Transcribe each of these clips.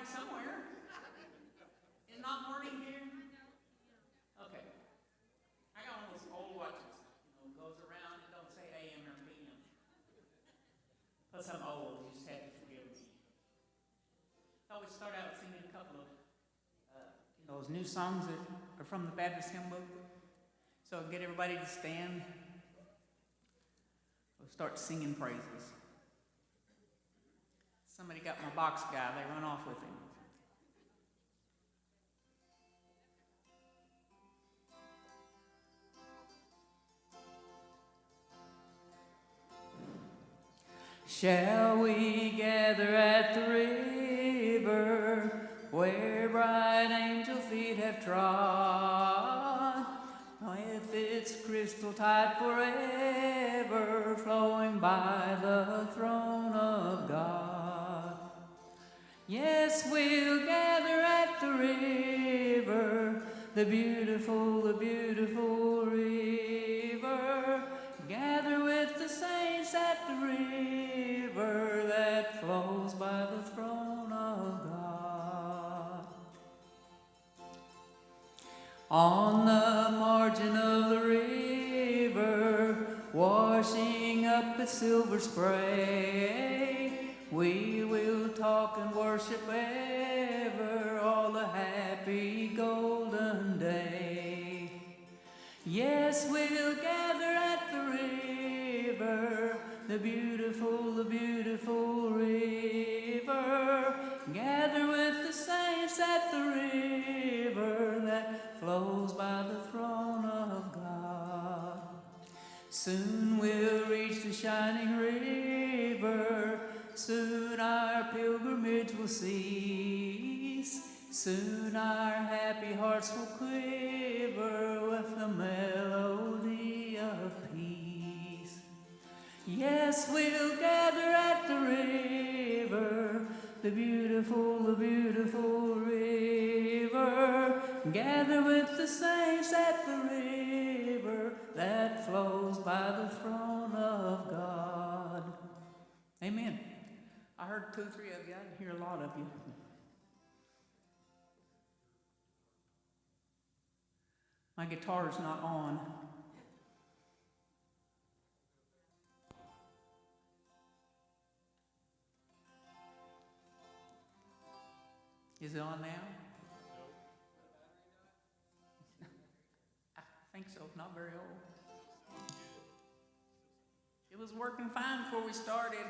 morning somewhere. It's not morning here? Okay. I got one of those old watches, goes around and don't say AM or PM. Plus I'm old, you just have to forgive me. I always start out singing a couple of those new songs that are from the Baptist hymn book. So I'll get everybody to stand. We'll start singing praises. Somebody got my box guy, they run off with him. Shall we gather at the river where bright angel feet have trod, with its crystal tide forever flowing by the throne of God? Yes, we'll gather at the river, the beautiful river, gather with the saints at the river that flows by the throne of God. On the margin of the river, washing up its silver spray, we will talk and worship ever all the happy golden day. Yes, we'll gather at the river, the beautiful river, gather with the saints at the river that flows by the throne of God. Soon we'll reach the shining river, soon our pilgrimage will cease, soon our happy hearts will quiver with the melody of peace. Yes, we'll gather at the river, the beautiful river, gather with the saints at the river that flows by the throne of God. Amen. I heard 2 or 3 of you. I didn't hear a lot of you. My guitar's not on. Is it on now? I think so. Not very old. It was working fine before we started.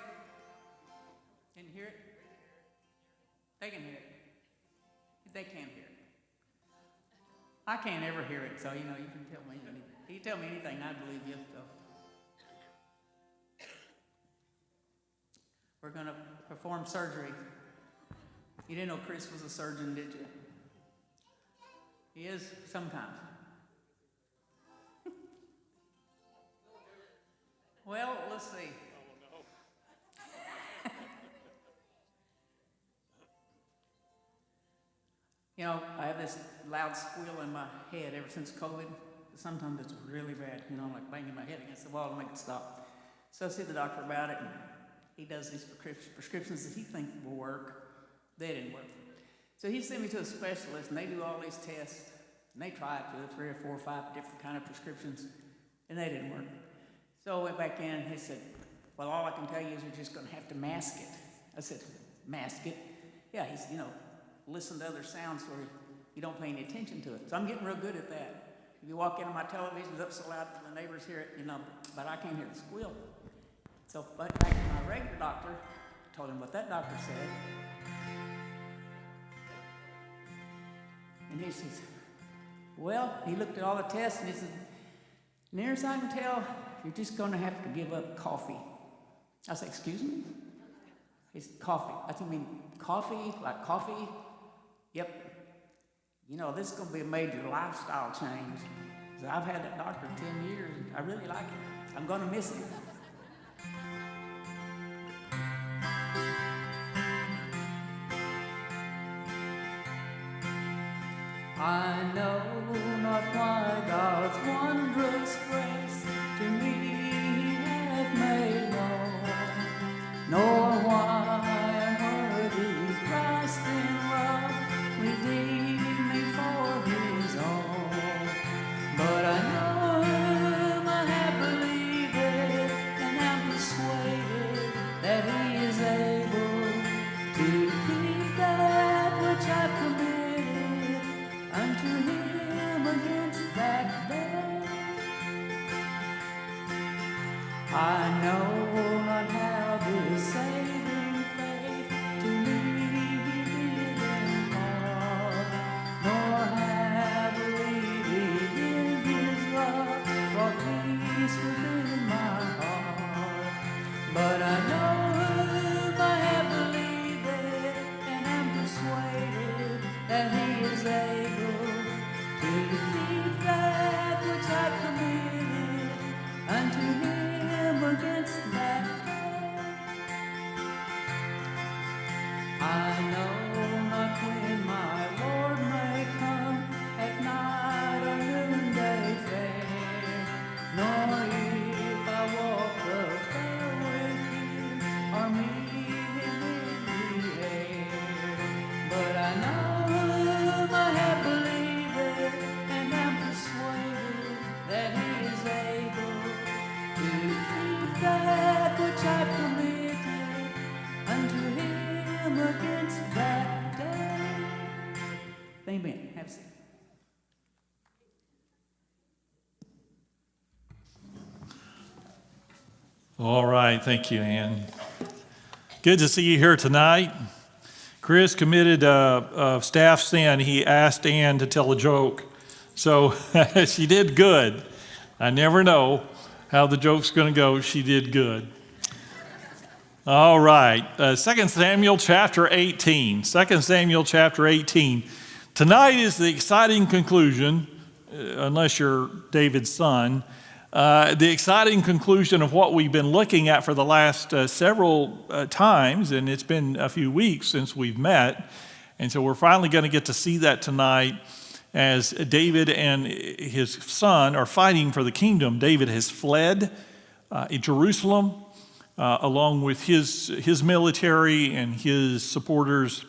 Can you hear it? They can hear it. They can't hear it. I can't ever hear it, so you can tell me anything. You tell me anything, I believe you. So. We're going to perform surgery. You didn't know Chris was a surgeon, did you? He is sometimes. Well, let's see. I have this loud squeal in my head ever since COVID. Sometimes it's really bad, like banging my head against the wall to make it stop. So I see the doctor about it, and he does these prescriptions that he thinks will work. They didn't work. So he sent me to a specialist, and they do all these tests, and they tried 2 or 3 or 4 or 5 different kind of prescriptions, and they didn't work. So I went back in, and he said, well, all I can tell you is you're just going to have to mask it. I said, mask it? Yeah, he said, listen to other sounds where you don't pay any attention to it. So I'm getting real good at that. If you walk into my television's up so loud that the neighbors hear it, but I can't hear the squeal. So back to my regular doctor, told him what that doctor said. And he says, well, he looked at all the tests and he said, near as I can tell, you're just going to have to give up coffee. I said, excuse me? He said, coffee. I said, you mean coffee? Like coffee? Yep. This is going to be a major lifestyle change. So I've had that doctor 10 years. I really like it. I'm going to miss him. I know not why God's wondrous grace to me He hath made known, nor why worthy Christ in have a seat. All right, thank you, Ann. Good to see you here tonight. Chris committed a staff sin. He asked Ann to tell a joke. So she did good. I never know how the joke's going to go. She did good. All right, 2 Samuel chapter 18. 2 Samuel chapter 18. Tonight is the exciting conclusion, unless you're David's son, the exciting conclusion of what we've been looking at for the last several times, and it's been a few weeks since we've met. And so we're finally going to get to see that tonight as David and his son are fighting for the kingdom. David has fled in Jerusalem along with his military and his supporters.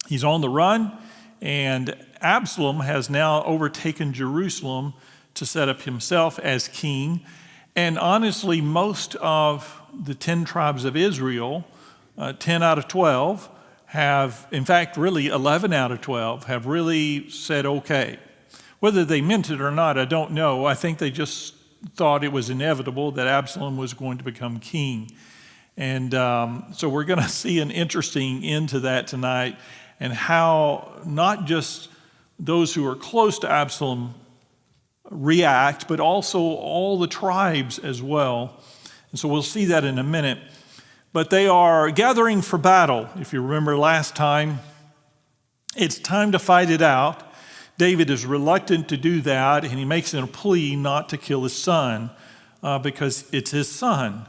He's on the run, and Absalom has now overtaken Jerusalem to set up himself as king. And honestly, most of the 10 tribes of Israel, 10 out of 12, have, in fact, really 11 out of 12, have really said okay. Whether they meant it or not, I don't know. I think they just thought it was inevitable that Absalom was going to become king. And so we're going to see an interesting end to that tonight, and how not just those who are close to Absalom react, but also all the tribes as well. And so we'll see that in a minute. But they are gathering for battle. If you remember last time, it's time to fight it out. David is reluctant to do that, and he makes it a plea not to kill his son because it's his son,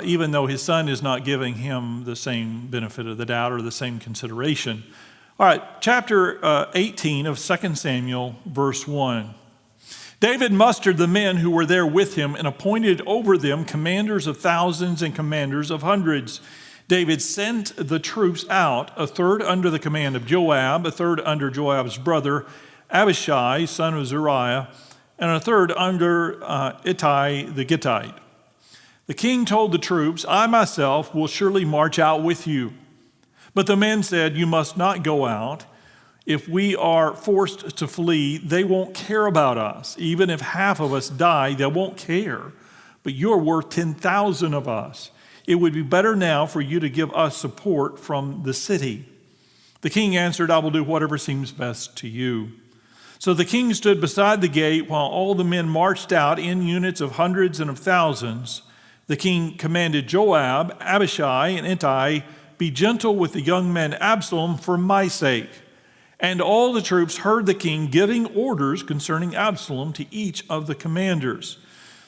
even though his son is not giving him the same benefit of the doubt or the same consideration. All right, chapter 18 of 2 Samuel, verse 1. David mustered the men who were there with him and appointed over them commanders of thousands and commanders of hundreds. David sent the troops out, a third under the command of Joab, a third under Joab's brother Abishai, son of Zeruiah, and a third under Ittai the Gittite. The king told the troops, "I myself will surely march out with you." But the men said, "You must not go out. If we are forced to flee, they won't care about us. Even if half of us die, they won't care. But you're worth 10,000 of us. It would be better now for you to give us support from the city." The king answered, "I will do whatever seems best to you." So the king stood beside the gate while all the men marched out in units of hundreds and of thousands. The king commanded Joab, Abishai, and Ittai, "Be gentle with the young man Absalom for my sake." And all the troops heard the king giving orders concerning Absalom to each of the commanders.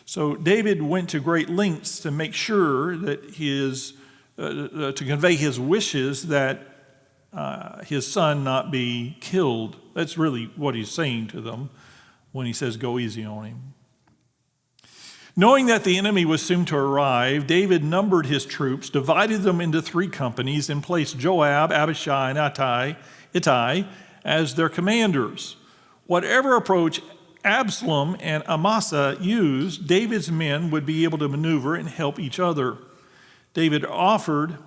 So David went to great lengths to make sure that to convey his wishes that his son not be killed. That's really what he's saying to them when he says, "Go easy on him." Knowing that the enemy was soon to arrive, David numbered his troops, divided them into 3 companies, and placed Joab, Abishai, and Ittai as their commanders. Whatever approach Absalom and Amasa used, David's men would be able to maneuver and help each other. David offered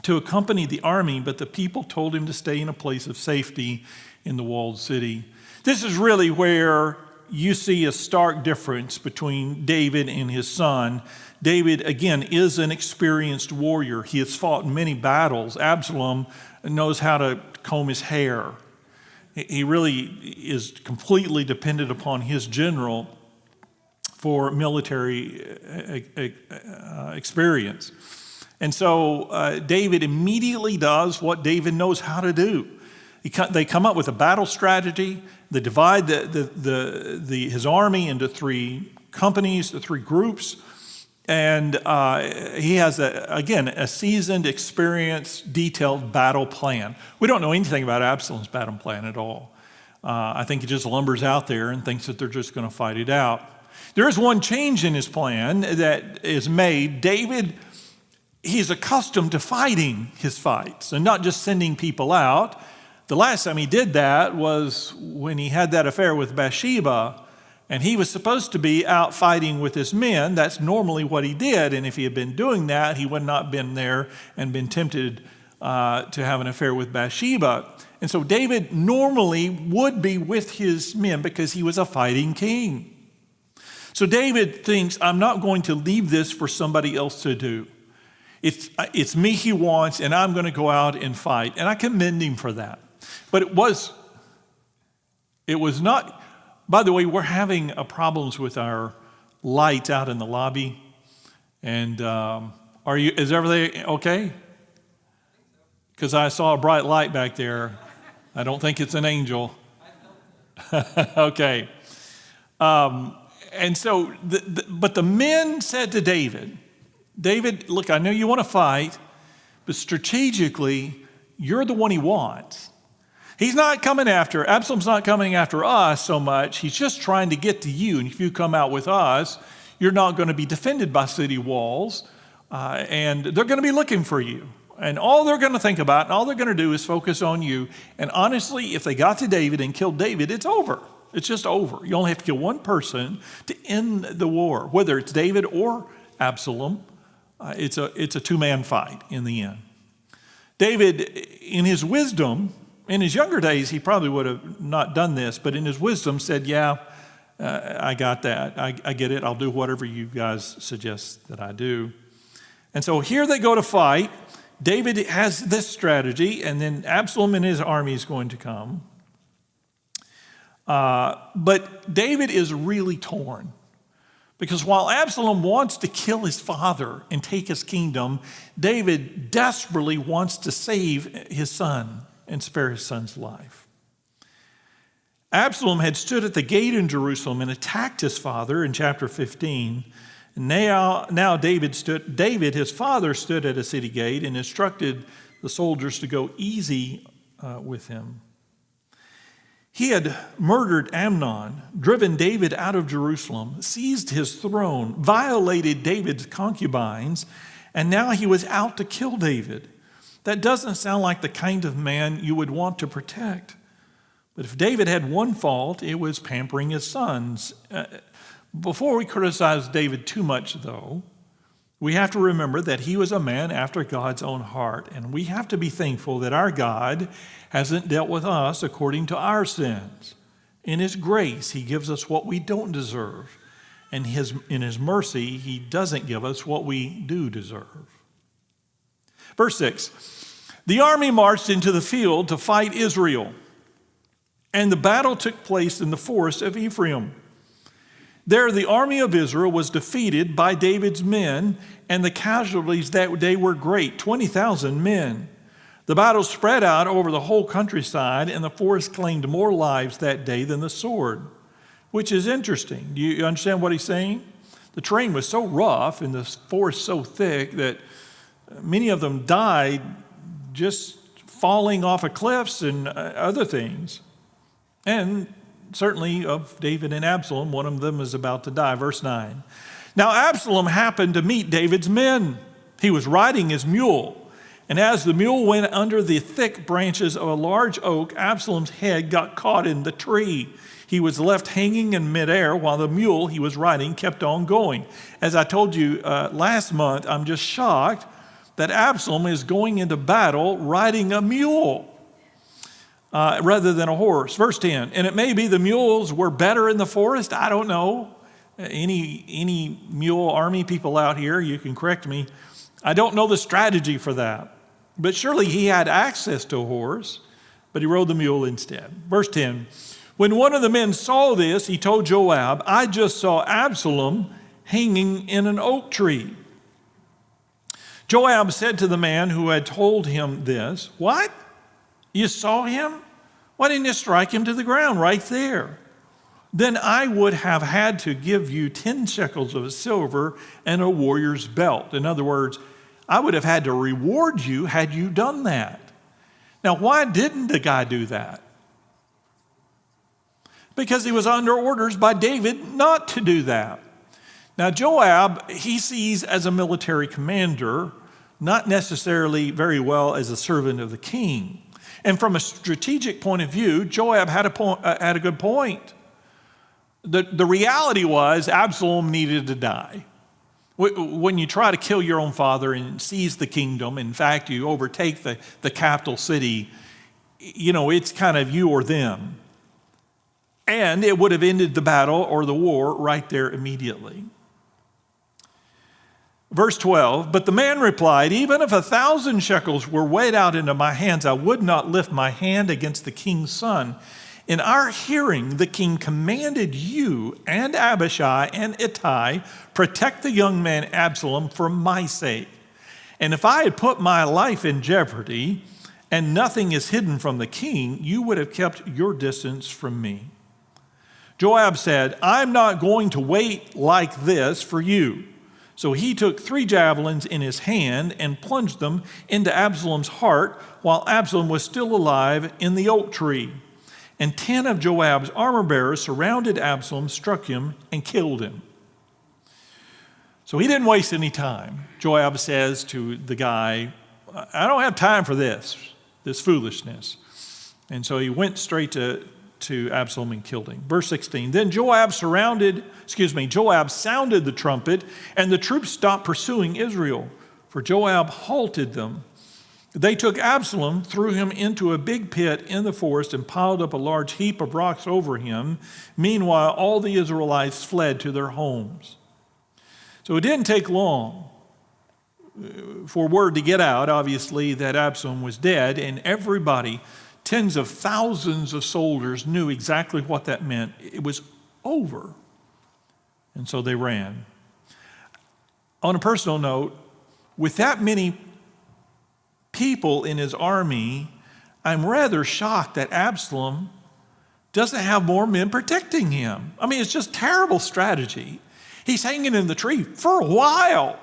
to accompany the army, but the people told him to stay in a place of safety in the walled city. This is really where you see a stark difference between David and his son. David, again, is an experienced warrior. He has fought many battles. Absalom knows how to comb his hair. He really is completely dependent upon his general for military experience. And so David immediately does what David knows how to do. They come up with a battle strategy. They divide his army into 3 companies, the 3 groups. And he has, a seasoned, experienced, detailed battle plan. We don't know anything about Absalom's battle plan at all. I think he just lumbers out there and thinks that they're just going to fight it out. There is one change in his plan that is made. David, he's accustomed to fighting his fights and not just sending people out. The last time he did that was when he had that affair with Bathsheba, and he was supposed to be out fighting with his men. That's normally what he did, and if he had been doing that, he would not have been there and been tempted to have an affair with Bathsheba. And so David normally would be with his men because he was a fighting king. So David thinks, I'm not going to leave this for somebody else to do. It's me he wants, and I'm going to go out and fight. And I commend him for that. But it was not, by the way, we're having problems with our lights out in the lobby. And is everything okay? Because I saw a bright light back there. I don't think it's an angel. Okay. And so, but the men said to David, look, I know you want to fight, but strategically, you're the one he wants. He's not coming after, Absalom's not coming after us so much. He's just trying to get to you. And if you come out with us, you're not going to be defended by city walls. And they're going to be looking for you. And all they're going to think about and all they're going to do is focus on you. And honestly, if they got to David and killed David, it's over. It's just over. You only have to kill one person to end the war, whether it's David or Absalom. It's a two-man fight in the end. David, in his wisdom, in his younger days, he probably would have not done this, but in his wisdom said, yeah, I got that. I get it. I'll do whatever you guys suggest that I do. And so here they go to fight. David has this strategy, and then Absalom and his army is going to come. But David is really torn. Because while Absalom wants to kill his father and take his kingdom, David desperately wants to save his son and spare his son's life. Absalom had stood at the gate in Jerusalem and attacked his father in chapter 15. Now David, his father, stood at a city gate and instructed the soldiers to go easy with him. He had murdered Amnon, driven David out of Jerusalem, seized his throne, violated David's concubines, and now he was out to kill David. That doesn't sound like the kind of man you would want to protect. But if David had one fault, it was pampering his sons. Before we criticize David too much, though, we have to remember that he was a man after God's own heart, and we have to be thankful that our God hasn't dealt with us according to our sins. In his grace, he gives us what we don't deserve, and in his mercy, he doesn't give us what we do deserve. Verse 6, the army marched into the field to fight Israel, and the battle took place in the forest of Ephraim. There, the army of Israel was defeated by David's men, and the casualties that day were great, 20,000 men. The battle spread out over the whole countryside, and the forest claimed more lives that day than the sword, which is interesting. Do you understand what he's saying? The terrain was so rough and the forest so thick that many of them died just falling off of cliffs and other things. And certainly of David and Absalom, one of them is about to die. Verse 9. Now Absalom happened to meet David's men. He was riding his mule. And as the mule went under the thick branches of a large oak, Absalom's head got caught in the tree. He was left hanging in midair while the mule he was riding kept on going. As I told you last month, I'm just shocked that Absalom is going into battle riding a mule. Rather than a horse. Verse 10, and it may be the mules were better in the forest. I don't know. Any mule army people out here, you can correct me. I don't know the strategy for that. But surely he had access to a horse, but he rode the mule instead. Verse 10, when one of the men saw this, he told Joab, I just saw Absalom hanging in an oak tree. Joab said to the man who had told him this, what? You saw him? Why didn't you strike him to the ground right there? Then I would have had to give you 10 shekels of silver and a warrior's belt. In other words, I would have had to reward you had you done that. Now, why didn't the guy do that? Because he was under orders by David not to do that. Now, Joab, he sees as a military commander, not necessarily very well as a servant of the king. And from a strategic point of view, Joab had a good point. The reality was Absalom needed to die. When you try to kill your own father and seize the kingdom, in fact, you overtake the capital city, it's kind of you or them. And it would have ended the battle or the war right there immediately. Verse 12, but the man replied, even if 1,000 shekels were weighed out into my hands, I would not lift my hand against the king's son. In our hearing, the king commanded you and Abishai and Ittai, protect the young man Absalom for my sake. And if I had put my life in jeopardy, and nothing is hidden from the king, you would have kept your distance from me. Joab said, I'm not going to wait like this for you. So he took 3 javelins in his hand and plunged them into Absalom's heart while Absalom was still alive in the oak tree. And 10 of Joab's armor bearers surrounded Absalom, struck him, and killed him. So he didn't waste any time. Joab says to the guy, I don't have time for this foolishness. And so he went straight to Absalom and killed him. Verse 16, then Joab sounded the trumpet, and the troops stopped pursuing Israel, for Joab halted them. They took Absalom, threw him into a big pit in the forest, and piled up a large heap of rocks over him. Meanwhile, all the Israelites fled to their homes. So it didn't take long for word to get out, obviously, that Absalom was dead, and everybody, tens of thousands of soldiers, knew exactly what that meant. It was over. And so they ran. On a personal note, with that many people in his army, I'm rather shocked that Absalom doesn't have more men protecting him. I mean, it's just terrible strategy. He's hanging in the tree for a while,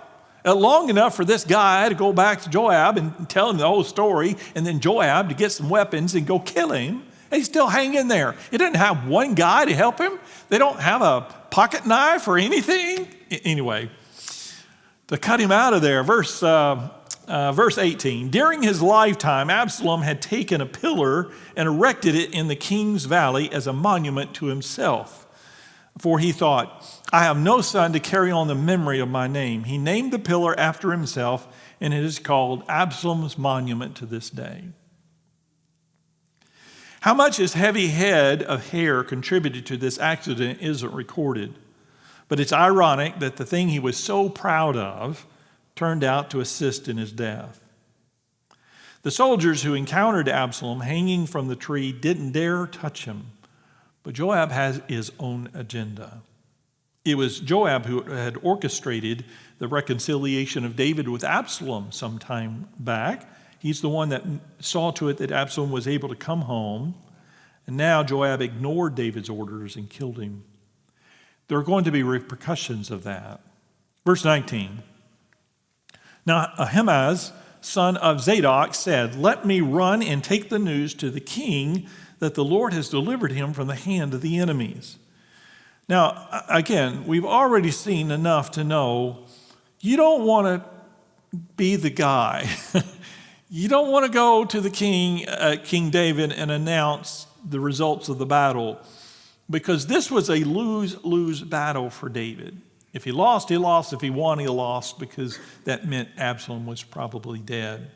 long enough for this guy to go back to Joab and tell him the whole story, and then Joab to get some weapons and go kill him. And he's still hanging there. He didn't have one guy to help him. They don't have a pocket knife or anything. Anyway, to cut him out of there, verse 18, during his lifetime, Absalom had taken a pillar and erected it in the king's valley as a monument to himself. For he thought, I have no son to carry on the memory of my name. He named the pillar after himself, and it is called Absalom's monument to this day. How much his heavy head of hair contributed to this accident isn't recorded, but it's ironic that the thing he was so proud of turned out to assist in his death. The soldiers who encountered Absalom hanging from the tree didn't dare touch him, but Joab has his own agenda. It was Joab who had orchestrated the reconciliation of David with Absalom some time back. He's the one that saw to it that Absalom was able to come home. And now Joab ignored David's orders and killed him. There are going to be repercussions of that. Verse 19. Now Ahimaaz, son of Zadok, said, let me run and take the news to the king that the Lord has delivered him from the hand of the enemies. Now, again, we've already seen enough to know you don't want to be the guy. You don't want to go to the king, King David, and announce the results of the battle, because this was a lose-lose battle for David. If he lost, he lost. If he won, he lost, because that meant Absalom was probably dead.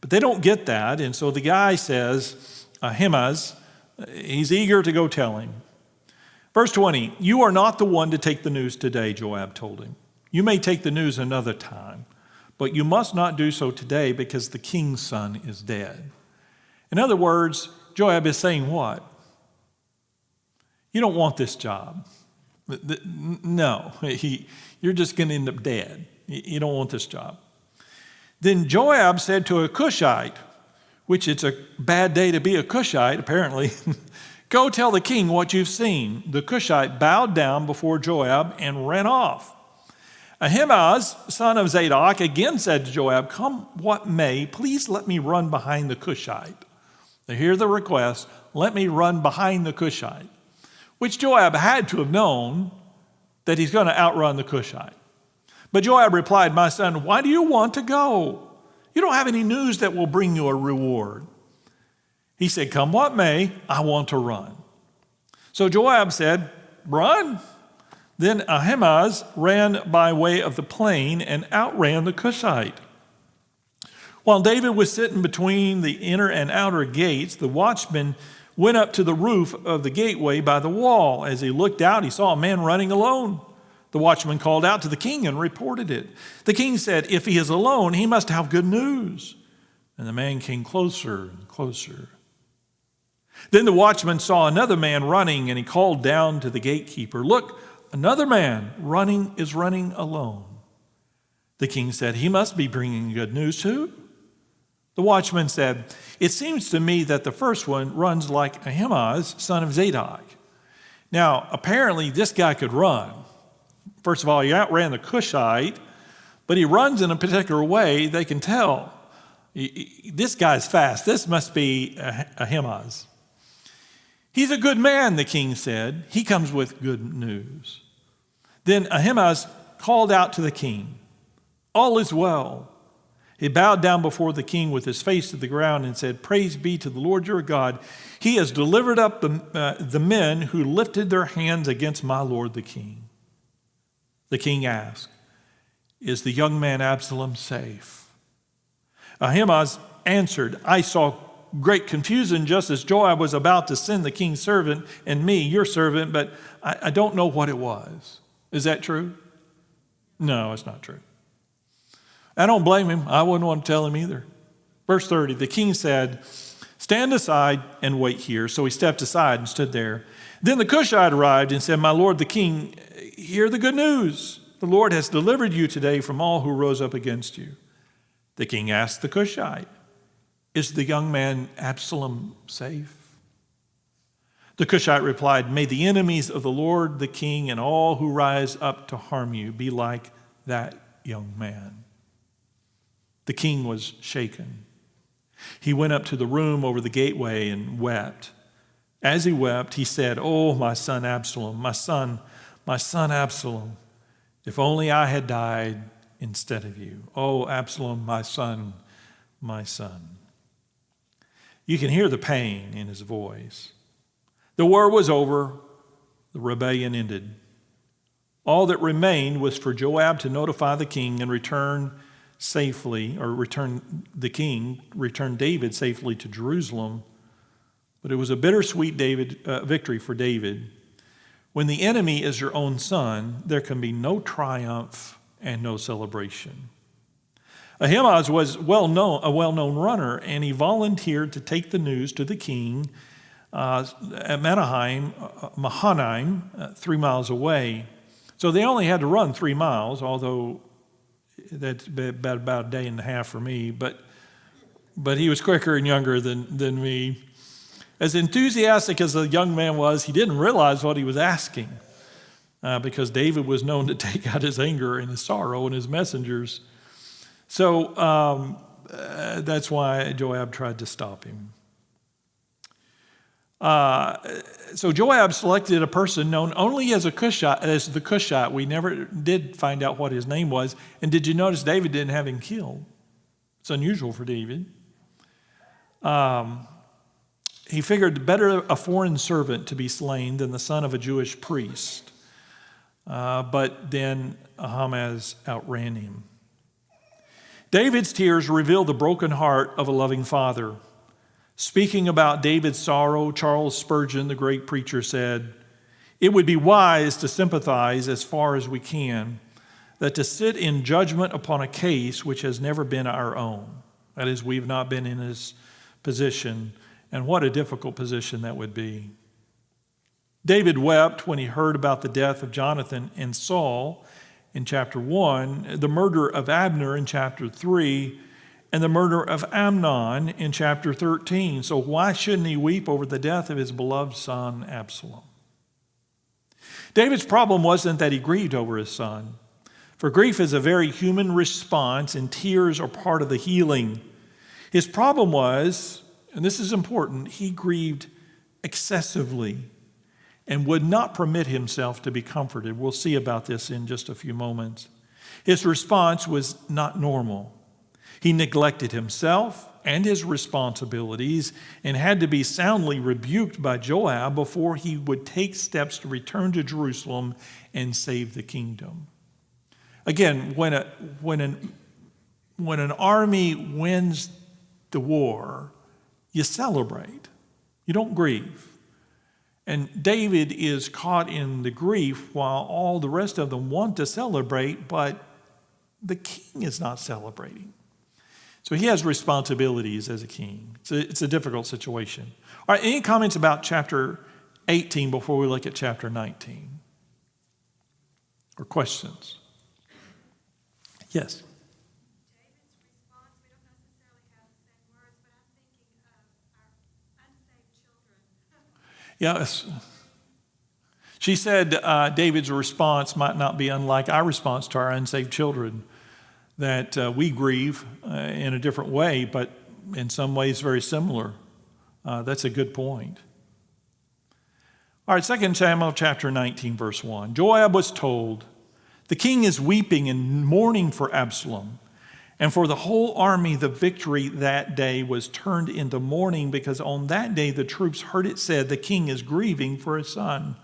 But they don't get that, and so the guy says, Ahimaaz, he's eager to go tell him. Verse 20, you are not the one to take the news today, Joab told him. You may take the news another time, but you must not do so today because the king's son is dead. In other words, Joab is saying what? You don't want this job. No, you're just going to end up dead. You don't want this job. Then Joab said to a Cushite, which it's a bad day to be a Cushite, apparently, go tell the king what you've seen. The Cushite bowed down before Joab and ran off. Ahimaaz, son of Zadok, again said to Joab, come what may, please let me run behind the Cushite. Now hear the request, let me run behind the Cushite, which Joab had to have known that he's going to outrun the Cushite. But Joab replied, my son, why do you want to go? You don't have any news that will bring you a reward. He said, come what may, I want to run. So Joab said, run. Then Ahimaaz ran by way of the plain and outran the Cushite. While David was sitting between the inner and outer gates, the watchman went up to the roof of the gateway by the wall. As he looked out, he saw a man running alone. The watchman called out to the king and reported it. The king said, "If he is alone, he must have good news." And the man came closer and closer. Then the watchman saw another man running, and he called down to the gatekeeper, "Look, another man is running alone." The king said, "He must be bringing good news too." The watchman said, "It seems to me that the first one runs like Ahimaaz, son of Zadok." Now, apparently this guy could run. First of all, he outran the Cushite, but he runs in a particular way. They can tell. This guy's fast. This must be Ahimaaz. "He's a good man," the king said. "He comes with good news." Then Ahimaaz called out to the king, "All is well." He bowed down before the king with his face to the ground and said, "Praise be to the Lord your God. He has delivered up the men who lifted their hands against my lord the king." The king asked, "Is the young man Absalom safe?" Ahimaaz answered, "I saw great confusion just as Joab was about to send the king's servant and me, your servant, but I don't know what it was." Is that true? No, it's not true. I don't blame him. I wouldn't want to tell him either. Verse 30, the king said, "Stand aside and wait here." So he stepped aside and stood there. Then the Cushite arrived and said, "My lord the king, hear the good news. The Lord has delivered you today from all who rose up against you." The king asked the Cushite, "Is the young man Absalom safe?" The Cushite replied, "May the enemies of the Lord the king and all who rise up to harm you be like that young man." The king was shaken. He went up to the room over the gateway and wept. As he wept, he said, "Oh, my son Absalom, my son Absalom, if only I had died instead of you. Oh, Absalom, my son, my son." You can hear the pain in his voice. The war was over. The rebellion ended. All that remained was for Joab to notify the king and return David safely to Jerusalem. But it was a bittersweet victory for David. When the enemy is your own son, there can be no triumph and no celebration. Ahimaaz was a well-known runner, and he volunteered to take the news to the king at Mahanaim, 3 miles away. So they only had to run 3 miles, although that's about a day and a half for me. But he was quicker and younger than me. As enthusiastic as the young man was, he didn't realize what he was asking because David was known to take out his anger and his sorrow in his messengers. So that's why Joab tried to stop him. So Joab selected a person known only as the Cushite. We never did find out what his name was. And did you notice David didn't have him killed? It's unusual for David. He figured better a foreign servant to be slain than the son of a Jewish priest. But then Ahimaaz outran him. David's tears reveal the broken heart of a loving father. Speaking about David's sorrow, Charles Spurgeon, the great preacher, said, "It would be wise to sympathize as far as we can, that to sit in judgment upon a case which has never been our own." That is, we've not been in his position, and what a difficult position that would be. David wept when he heard about the death of Jonathan and Saul in chapter 1, the murder of Abner in chapter 3, and the murder of Amnon in chapter 13. So why shouldn't he weep over the death of his beloved son Absalom? David's problem wasn't that he grieved over his son, for grief is a very human response, and tears are part of the healing. His problem was, and this is important, he grieved excessively and would not permit himself to be comforted. We'll see about this in just a few moments. His response was not normal. He neglected himself, and his responsibilities and had to be soundly rebuked by Joab before he would take steps to return to Jerusalem and save the kingdom. Again, when an army wins the war, you celebrate. You don't grieve. And David is caught in the grief while all the rest of them want to celebrate, but the king is not celebrating. So he has responsibilities as a king. It's a difficult situation. All right, any comments about chapter 18 before we look at chapter 19? Or questions? Yes? David's response, we don't necessarily have the same words, but I'm thinking of our unsaved children. Yes. She said David's response might not be unlike our response to our unsaved children, that we grieve in a different way, but in some ways very similar. That's a good point. All right, 2 Samuel chapter 19, verse 1. Joab was told, "The king is weeping and mourning for Absalom." And for the whole army, the victory that day was turned into mourning, because on that day the troops heard it said, "The king is grieving for his son."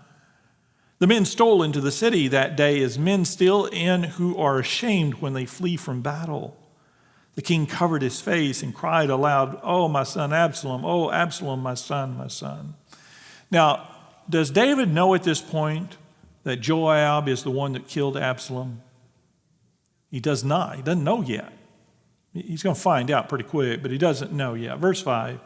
The men stole into the city that day as men steal in who are ashamed when they flee from battle. The king covered his face and cried aloud, "Oh, my son Absalom, oh, Absalom, my son, my son." Now, does David know at this point that Joab is the one that killed Absalom? He does not. He doesn't know yet. He's going to find out pretty quick, but he doesn't know yet. Verse 5.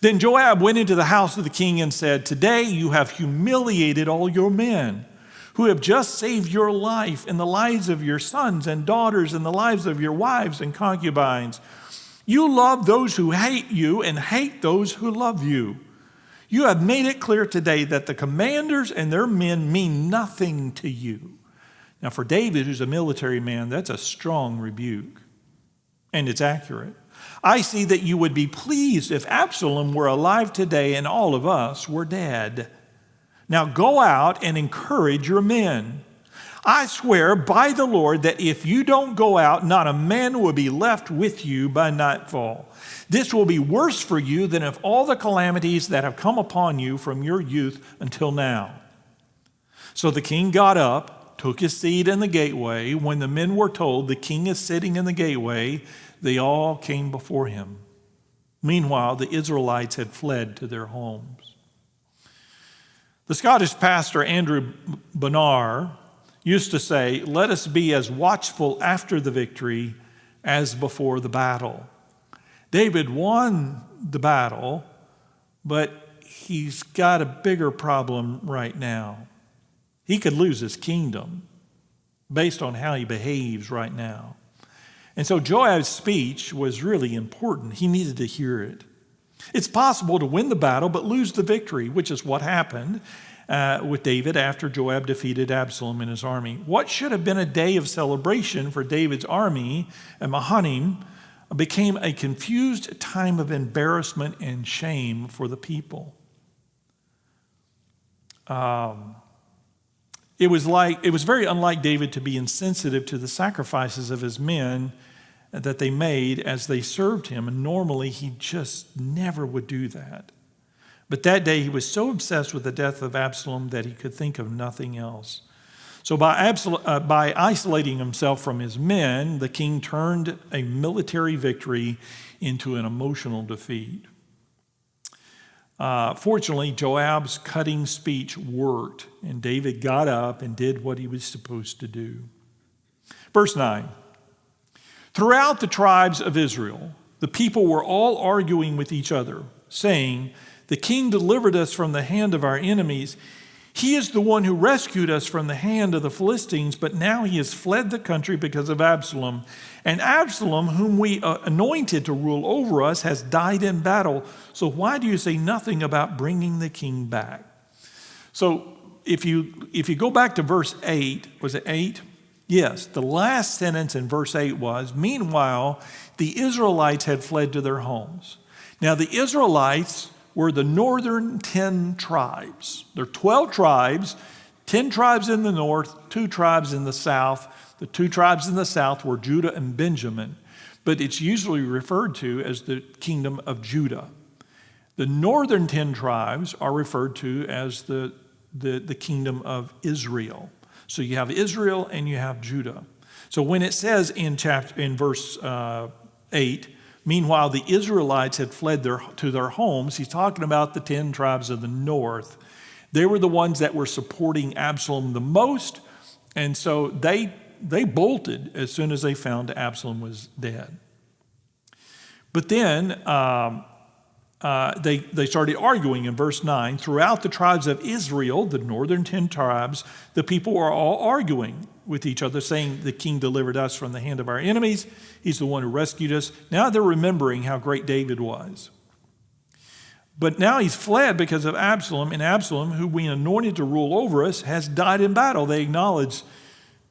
Then Joab went into the house of the king and said, "Today you have humiliated all your men who have just saved your life and the lives of your sons and daughters and the lives of your wives and concubines. You love those who hate you and hate those who love you. You have made it clear today that the commanders and their men mean nothing to you." Now, for David, who's a military man, that's a strong rebuke, and it's accurate. "I see that you would be pleased if Absalom were alive today and all of us were dead. Now go out and encourage your men. I swear by the Lord that if you don't go out, not a man will be left with you by nightfall. This will be worse for you than if all the calamities that have come upon you from your youth until now." So the king got up, took his seat in the gateway. When the men were told, "The king is sitting in the gateway," they all came before him. Meanwhile, the Israelites had fled to their homes. The Scottish pastor Andrew Bonar used to say, "Let us be as watchful after the victory as before the battle." David won the battle, but he's got a bigger problem right now. He could lose his kingdom based on how he behaves right now. And so Joab's speech was really important. He needed to hear it. It's possible to win the battle but lose the victory, which is what happened with David after Joab defeated Absalom and his army. What should have been a day of celebration for David's army at Mahanaim became a confused time of embarrassment and shame for the people. It was very unlike David to be insensitive to the sacrifices of his men that they made as they served him, and normally he just never would do that. But that day he was so obsessed with the death of Absalom that he could think of nothing else. So by isolating himself from his men, the king turned a military victory into an emotional defeat. Fortunately, Joab's cutting speech worked, and David got up and did what he was supposed to do. Verse 9. Throughout the tribes of Israel, the people were all arguing with each other, saying, "The king delivered us from the hand of our enemies. He is the one who rescued us from the hand of the Philistines, but now he has fled the country because of Absalom. And Absalom, whom we anointed to rule over us, has died in battle. So why do you say nothing about bringing the king back?" So if you go back to verse 8, was it 8? Yes, the last sentence in verse 8 was, "Meanwhile, the Israelites had fled to their homes." Now the Israelites were the northern 10 tribes. There are 12 tribes, 10 tribes in the north, 2 tribes in the south. The 2 tribes in the south were Judah and Benjamin. but it's usually referred to as the kingdom of Judah. The northern 10 tribes are referred to as the kingdom of Israel. So you have Israel and you have Judah. So when it says in verse 8, meanwhile the Israelites had fled to their homes, he's talking about the 10 tribes of the north. They were the ones that were supporting Absalom the most, and so they bolted as soon as they found Absalom was dead. But then they started arguing in verse 9. Throughout the tribes of Israel, the northern 10 tribes, the people are all arguing with each other, saying, the king delivered us from the hand of our enemies. He's the one who rescued us. Now they're remembering how great David was. But now he's fled because of Absalom, and Absalom, who we anointed to rule over us, has died in battle. They acknowledge,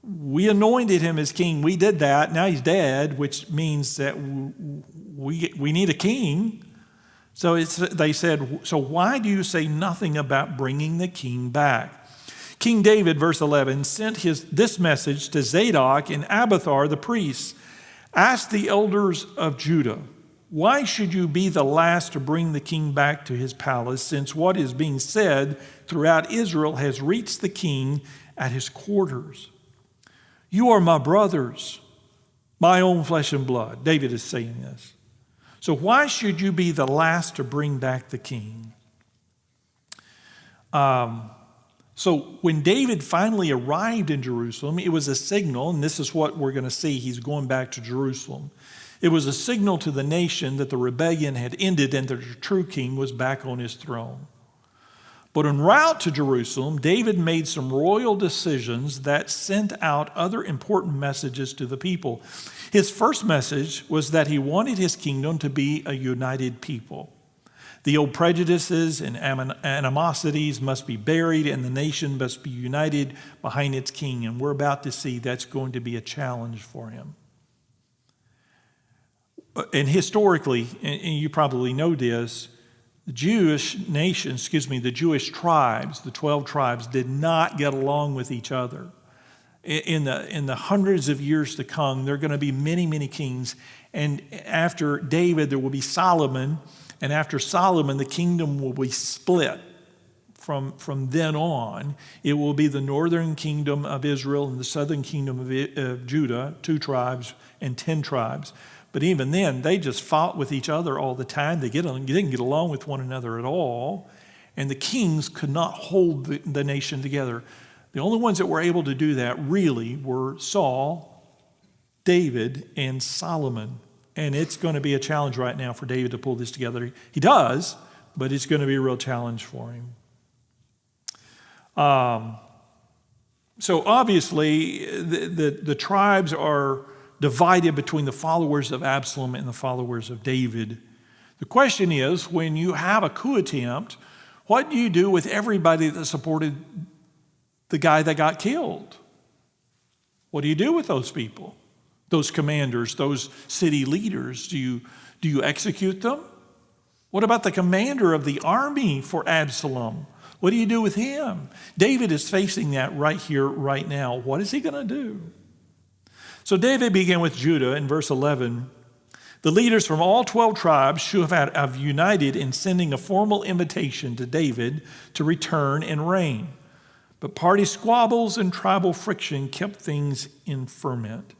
we anointed him as king. We did that. Now he's dead, which means that we need a king. So they said, so why do you say nothing about bringing the king back? King David, verse 11, sent this message to Zadok and Abiathar the priests. Ask the elders of Judah, why should you be the last to bring the king back to his palace, since what is being said throughout Israel has reached the king at his quarters? You are my brothers, my own flesh and blood. David is saying this. So why should you be the last to bring back the king? So when David finally arrived in Jerusalem, it was a signal, and this is what we're going to see. He's going back to Jerusalem. It was a signal to the nation that the rebellion had ended and that the true king was back on his throne. But en route to Jerusalem, David made some royal decisions that sent out other important messages to the people. His first message was that he wanted his kingdom to be a united people. The old prejudices and animosities must be buried, and the nation must be united behind its king. And we're about to see that's going to be a challenge for him. And historically, and you probably know this, the Jewish nation, the Jewish tribes, the 12 tribes, did not get along with each other. In the hundreds of years to come, there are going to be many, many kings. And after David, there will be Solomon. And after Solomon, the kingdom will be split. From then on, it will be the northern kingdom of Israel and the southern kingdom of Judah, 2 tribes and 10 tribes. But even then, they just fought with each other all the time. They didn't get along with one another at all. And the kings could not hold the nation together. The only ones that were able to do that really were Saul, David, and Solomon. And it's going to be a challenge right now for David to pull this together. He does, but it's going to be a real challenge for him. So obviously, the tribes are divided between the followers of Absalom and the followers of David. The question is, when you have a coup attempt, what do you do with everybody that supported the guy that got killed? What do you do with those people? Those commanders, those city leaders? Do you execute them? What about the commander of the army for Absalom? What do you do with him? David is facing that right here, right now. What is he going to do? So David began with Judah in verse 11. The leaders from all 12 tribes should have united in sending a formal invitation to David to return and reign. But party squabbles and tribal friction kept things in ferment.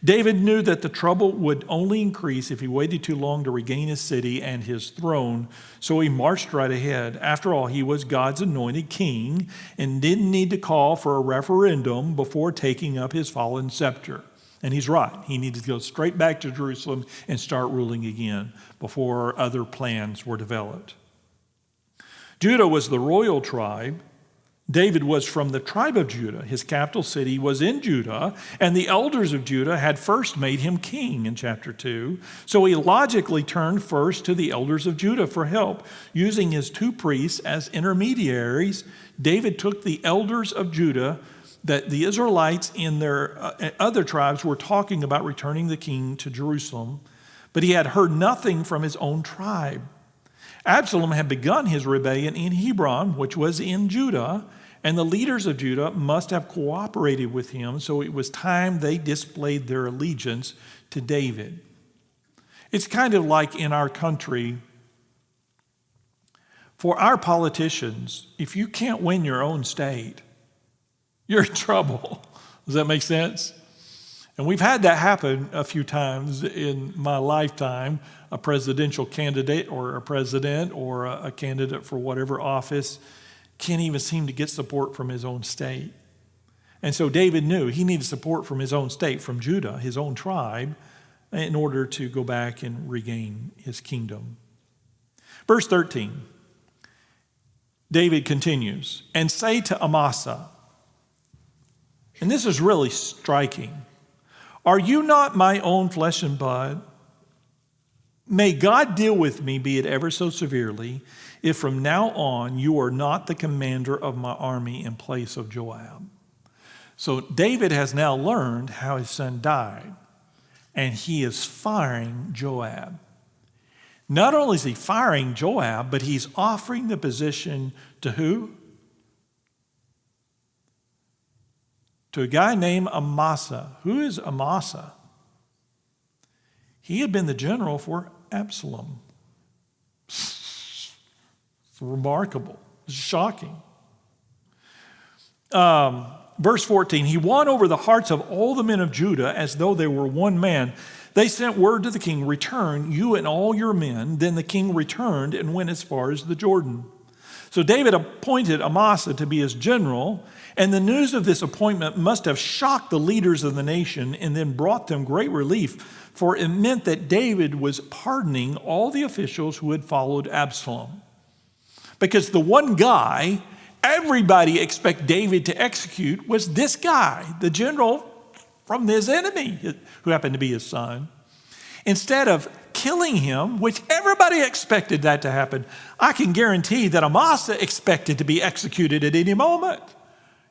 David knew that the trouble would only increase if he waited too long to regain his city and his throne, so he marched right ahead. After all, he was God's anointed king and didn't need to call for a referendum before taking up his fallen scepter. And he's right. He needed to go straight back to Jerusalem and start ruling again before other plans were developed. Judah was the royal tribe. David was from the tribe of Judah. His capital city was in Judah, and the elders of Judah had first made him king in chapter 2. So he logically turned first to the elders of Judah for help. Using his 2 priests as intermediaries, David took the elders of Judah that the Israelites in their other tribes were talking about returning the king to Jerusalem, but he had heard nothing from his own tribe. Absalom had begun his rebellion in Hebron, which was in Judah, and the leaders of Judah must have cooperated with him, so it was time they displayed their allegiance to David. It's kind of like in our country, for our politicians, if you can't win your own state, you're in trouble. Does that make sense? And we've had that happen a few times in my lifetime. A presidential candidate or a president or a candidate for whatever office can't even seem to get support from his own state. And so David knew he needed support from his own state, from Judah, his own tribe, in order to go back and regain his kingdom. Verse 13, David continues, and say to Amasa, and this is really striking, are you not my own flesh and blood? May God deal with me, be it ever so severely, if from now on you are not the commander of my army in place of Joab. So David has now learned how his son died, and he is firing Joab. Not only is he firing Joab, but he's offering the position to who? To a guy named Amasa. Who is Amasa? He had been the general for Absalom. It's remarkable. It's shocking. Verse 14, he won over the hearts of all the men of Judah as though they were one man. They sent word to the king, return, you and all your men. Then the king returned and went as far as the Jordan. So David appointed Amasa to be his general, and the news of this appointment must have shocked the leaders of the nation and then brought them great relief, for it meant that David was pardoning all the officials who had followed Absalom. Because the one guy everybody expected David to execute was this guy, the general from his enemy, who happened to be his son. Instead of killing him, which everybody expected that to happen, I can guarantee that Amasa expected to be executed at any moment.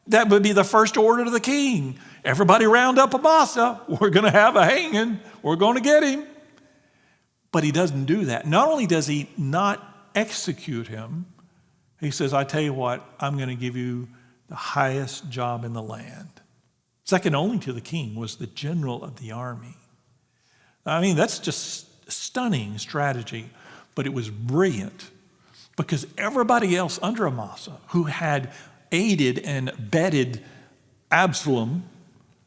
That would be the first order to the king. Everybody round up Amasa. We're going to have a hanging. We're going to get him. But he doesn't do that. Not only does he not execute him, he says, I tell you what, I'm going to give you the highest job in the land. Second only to the king was the general of the army. I mean, that's just a stunning strategy, but it was brilliant because everybody else under Amasa who had aided and abetted Absalom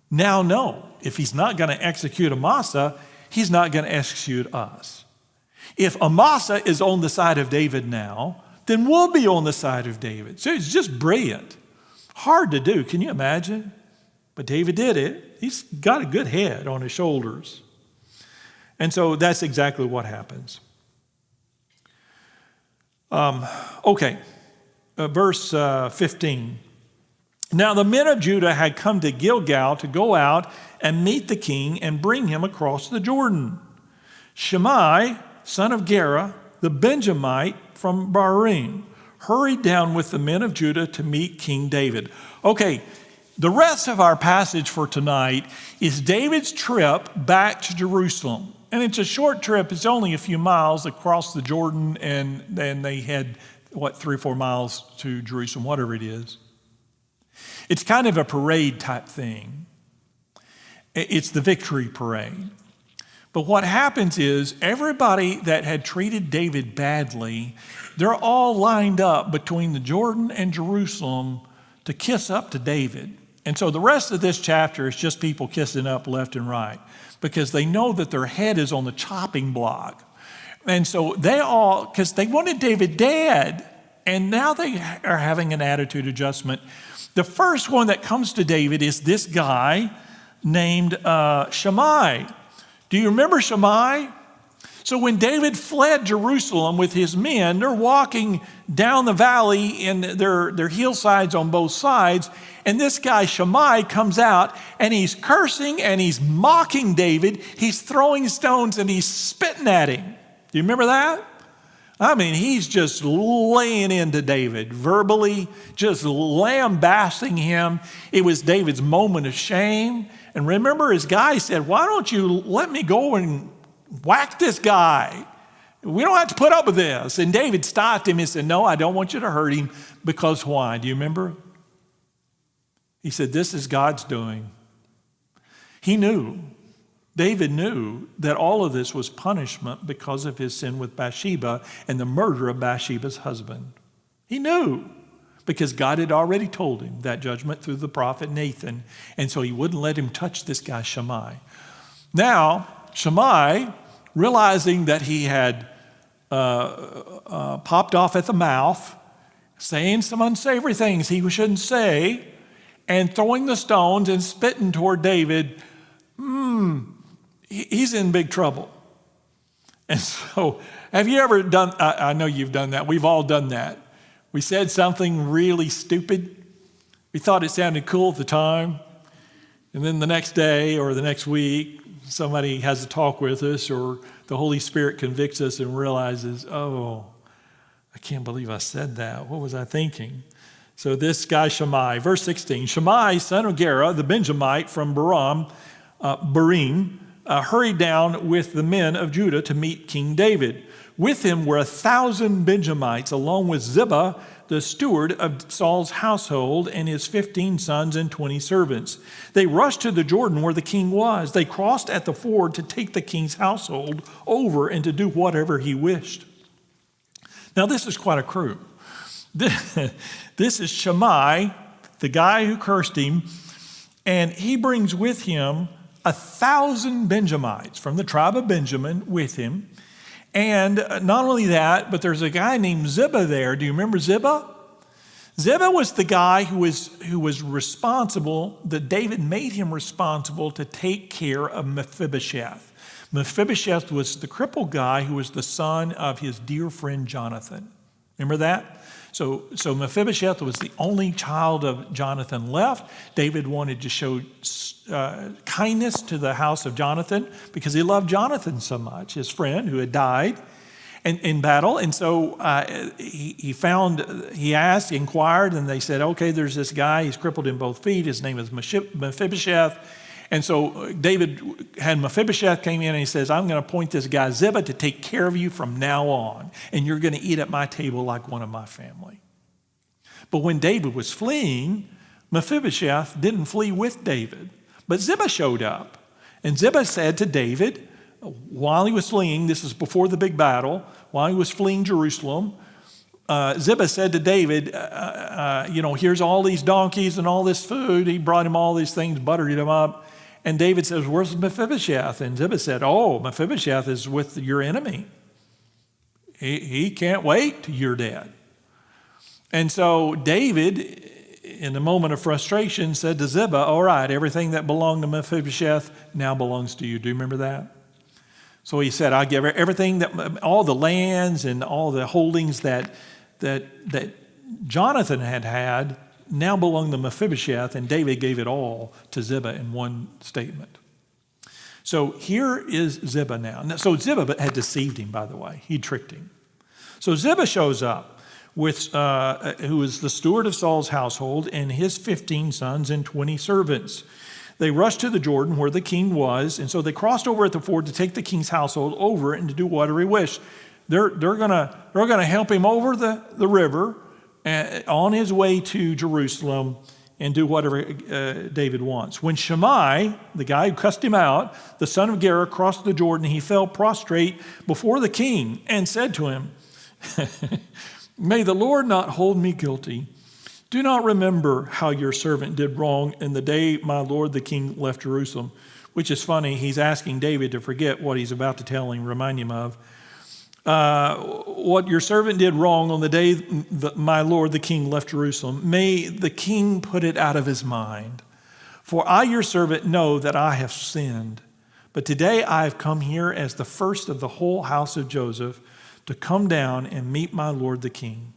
now know if he's not going to execute Amasa, he's not going to execute us. If Amasa is on the side of David now, then we'll be on the side of David. So it's just brilliant. Hard to do, can you imagine? But David did it. He's got a good head on his shoulders. And so that's exactly what happens. Verse 15. Now the men of Judah had come to Gilgal to go out and meet the king and bring him across the Jordan. Shimei, son of Gera, the Benjamite from Bahrain, hurried down with the men of Judah to meet King David. Okay, the rest of our passage for tonight is David's trip back to Jerusalem. And it's a short trip. It's only a few miles across the Jordan, and then they head, 3 or 4 miles to Jerusalem, whatever it is. It's kind of a parade type thing. It's the victory parade. But what happens is everybody that had treated David badly, they're all lined up between the Jordan and Jerusalem to kiss up to David. And so the rest of this chapter is just people kissing up left and right because they know that their head is on the chopping block. And so because they wanted David dead, and now they are having an attitude adjustment. The first one that comes to David is this guy named Shimei. Do you remember Shimei? So when David fled Jerusalem with his men, they're walking down the valley in their hillsides on both sides, and this guy Shimei comes out and he's cursing and he's mocking David. He's throwing stones and he's spitting at him. Do you remember that? I mean, he's just laying into David, verbally just lambasting him. It was David's moment of shame. And remember, his guy said, why don't you let me go and whack this guy? We don't have to put up with this. And David stopped him and said, no, I don't want you to hurt him. Because why? Do you remember? He said, this is God's doing. He knew David knew that all of this was punishment because of his sin with Bathsheba and the murder of Bathsheba's husband. He knew because God had already told him that judgment through the prophet Nathan, and so he wouldn't let him touch this guy Shammai. Now, Shammai, realizing that he had popped off at the mouth, saying some unsavory things he shouldn't say, and throwing the stones and spitting toward David, he's in big trouble. And so, have you ever done, I know you've done that, we've all done that. We said something really stupid. We thought it sounded cool at the time. And then the next day or the next week, somebody has a talk with us or the Holy Spirit convicts us and realizes, oh, I can't believe I said that. What was I thinking? So this guy Shammai, verse 16, Shammai, son of Gera, the Benjamite from Barim, hurried down with the men of Judah to meet King David. With him were 1,000 Benjamites, along with Ziba, the steward of Saul's household, and his 15 sons and 20 servants. They rushed to the Jordan where the king was. They crossed at the ford to take the king's household over and to do whatever he wished. Now, this is quite a crew. This is Shammai, the guy who cursed him, and he brings with him 1,000 Benjamites from the tribe of Benjamin with him. And not only that, but there's a guy named Ziba there. Do you remember Ziba? Ziba was the guy who was responsible, that David made him responsible to take care of Mephibosheth. Mephibosheth was the crippled guy who was the son of his dear friend Jonathan. Remember that? So Mephibosheth was the only child of Jonathan left. David wanted to show kindness to the house of Jonathan because he loved Jonathan so much, his friend who had died in battle. And so he asked, he inquired, and they said, okay, there's this guy, he's crippled in both feet. His name is Mephibosheth. And so David had Mephibosheth came in and he says, I'm going to appoint this guy Ziba to take care of you from now on. And you're going to eat at my table like one of my family. But when David was fleeing, Mephibosheth didn't flee with David. But Ziba showed up. And Ziba said to David, while he was fleeing, this is before the big battle, while he was fleeing Jerusalem, Ziba said to David, here's all these donkeys and all this food. He brought him all these things, buttered him up. And David says, where's Mephibosheth? And Ziba said, oh, Mephibosheth is with your enemy. He can't wait till you're dead. And so David, in a moment of frustration, said to Ziba, all right, everything that belonged to Mephibosheth now belongs to you. Do you remember that? So he said, I give everything, all the lands and all the holdings that Jonathan had now belonged to Mephibosheth, and David gave it all to Ziba in one statement. So here is Ziba now. So Ziba had deceived him, by the way. He tricked him. So Ziba shows up, who is the steward of Saul's household, and his 15 sons and 20 servants. They rushed to the Jordan where the king was, and so they crossed over at the ford to take the king's household over and to do whatever he wished. They're gonna help him over the river on his way to Jerusalem and do whatever David wants. When Shammai, the guy who cussed him out, the son of Gera, crossed the Jordan, he fell prostrate before the king and said to him, may the Lord not hold me guilty. Do not remember how your servant did wrong in the day my lord the king left Jerusalem. Which is funny, he's asking David to forget what he's about to tell him, remind him of. What your servant did wrong on the day that my lord the king left Jerusalem, may the king put it out of his mind. For I, your servant, know that I have sinned. But today I have come here as the first of the whole house of Joseph to come down and meet my lord the king.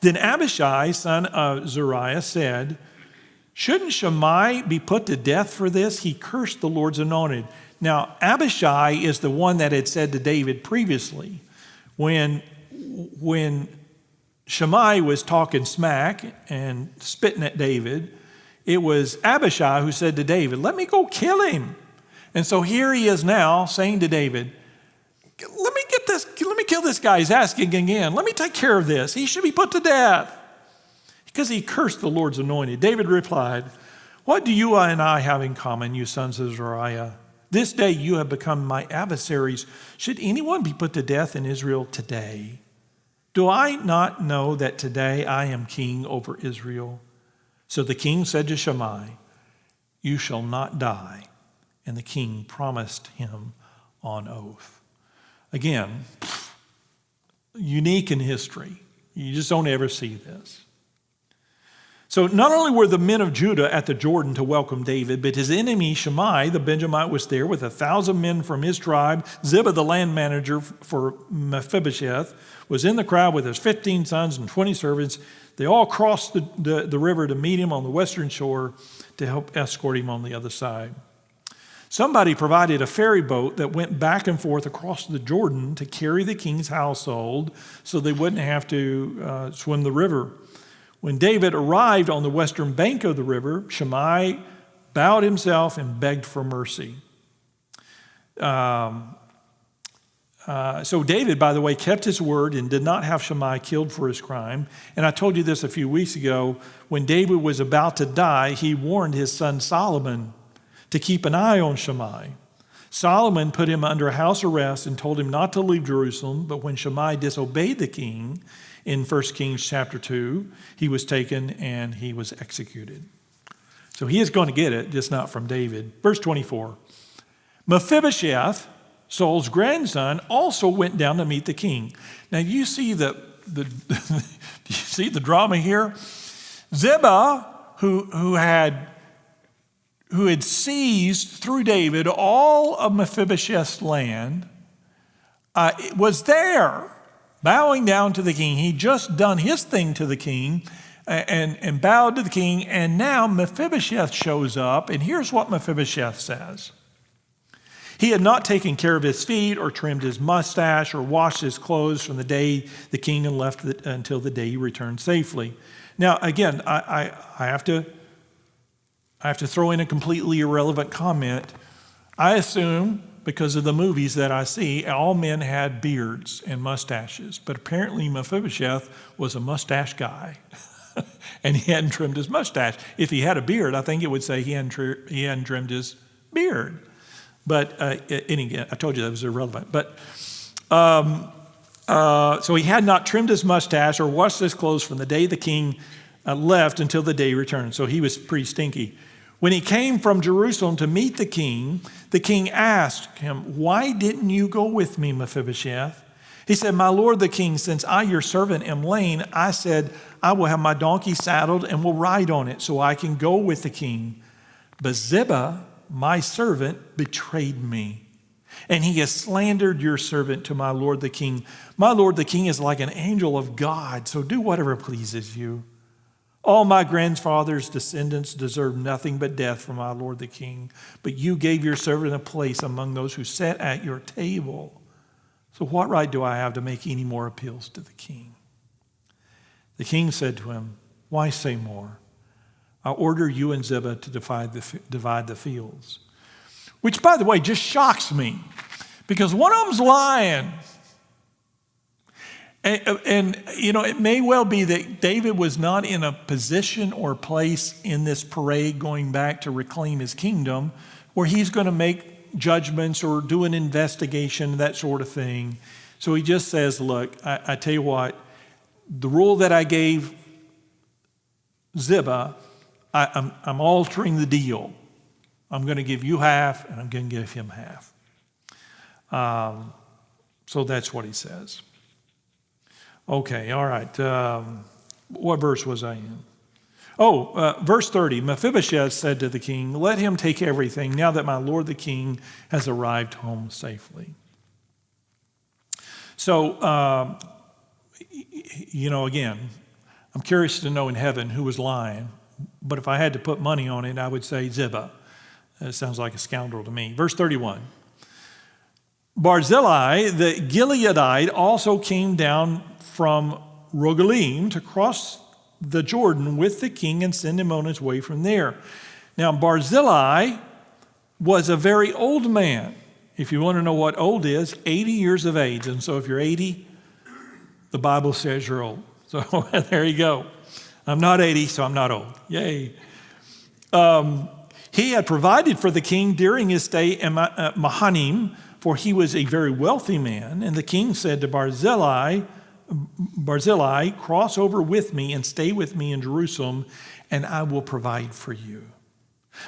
Then Abishai, son of Zeruiah, said, shouldn't Shammai be put to death for this? He cursed the Lord's anointed. Now, Abishai is the one that had said to David previously, when Shammai was talking smack and spitting at David, it was Abishai who said to David, let me go kill him. And so here he is now saying to David, let me kill this guy. He's asking again. Let me take care of this. He should be put to death because he cursed the Lord's anointed. David replied, What do you and I have in common, you sons of Zeruiah? This day you have become my adversaries. Should anyone be put to death in Israel today? Do I not know that today I am king over Israel? So the king said to Shimei, you shall not die. And the king promised him on oath. Again, unique in history. You just don't ever see this. So not only were the men of Judah at the Jordan to welcome David, but his enemy Shimei, the Benjamite, was there with 1,000 men from his tribe. Ziba, the land manager for Mephibosheth, was in the crowd with his 15 sons and 20 servants. They all crossed the river to meet him on the western shore to help escort him on the other side. Somebody provided a ferry boat that went back and forth across the Jordan to carry the king's household so they wouldn't have to swim the river. When David arrived on the western bank of the river, Shimei bowed himself and begged for mercy. So David, by the way, kept his word and did not have Shimei killed for his crime. And I told you this a few weeks ago. When David was about to die, he warned his son Solomon to keep an eye on Shimei. Solomon put him under house arrest and told him not to leave Jerusalem. But when Shimei disobeyed the king, in 1 Kings chapter 2, he was taken and he was executed. So he is going to get it, just not from David. Verse 24, Mephibosheth, Saul's grandson, also went down to meet the king. Now you see you see the drama here? Ziba, who had seized through David all of Mephibosheth's land, was there, bowing down to the king. He'd just done his thing to the king and bowed to the king, and now Mephibosheth shows up, and here's what Mephibosheth says. He had not taken care of his feet or trimmed his mustache or washed his clothes from the day the king had left until the day he returned safely. Now, again, I have to throw in a completely irrelevant comment. I assume, because of the movies that I see, all men had beards and mustaches. But apparently Mephibosheth was a mustache guy. And he hadn't trimmed his mustache. If he had a beard, I think it would say he hadn't trimmed his beard. But, and again, I told you that was irrelevant. But, so he had not trimmed his mustache or washed his clothes from the day the king left until the day he returned. So he was pretty stinky. When he came from Jerusalem to meet the king asked him, why didn't you go with me, Mephibosheth? He said, my lord the king, since I, your servant, am lame, I said, I will have my donkey saddled and will ride on it so I can go with the king. But Ziba, my servant, betrayed me, and he has slandered your servant to my lord the king. My lord the king is like an angel of God, so do whatever pleases you. All my grandfather's descendants deserve nothing but death from my lord the king. But you gave your servant a place among those who sat at your table. So what right do I have to make any more appeals to the king? The king said to him, why say more? I order you and Ziba to divide the fields. Which, by the way, just shocks me. Because one of them's lying. And, you know, it may well be that David was not in a position or place in this parade going back to reclaim his kingdom where he's going to make judgments or do an investigation, that sort of thing. So he just says, look, I tell you what, the rule that I gave Ziba, I'm altering the deal. I'm going to give you half and I'm going to give him half. So that's what he says. Okay, all right. What verse was I in? Verse 30. Mephibosheth said to the king, let him take everything now that my lord the king has arrived home safely. So, you know, again, I'm curious to know in heaven who was lying. But if I had to put money on it, I would say Ziba. That sounds like a scoundrel to me. Verse 31. Barzillai, the Gileadite, also came down from Rogelim to cross the Jordan with the king and send him on his way from there. Now, Barzillai was a very old man. If you want to know what old is, 80 years of age. And so if you're 80, the Bible says you're old. So there you go. I'm not 80, so I'm not old. Yay. He had provided for the king during his stay at Mahanaim, for he was a very wealthy man. And the king said to Barzillai, cross over with me and stay with me in Jerusalem, and I will provide for you.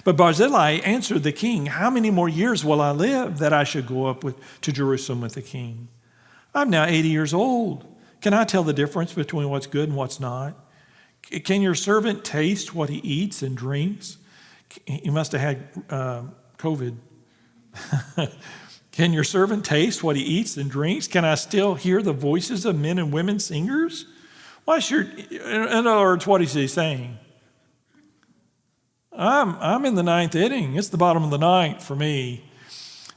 But Barzillai answered the king, how many more years will I live that I should go up to Jerusalem with the king? I'm now 80 years old. Can I tell the difference between what's good and what's not? Can your servant taste what he eats and drinks? He must have had COVID. Can your servant taste what he eats and drinks? Can I still hear the voices of men and women singers? In other words, what is he saying? I'm in the ninth inning. It's the bottom of the ninth for me.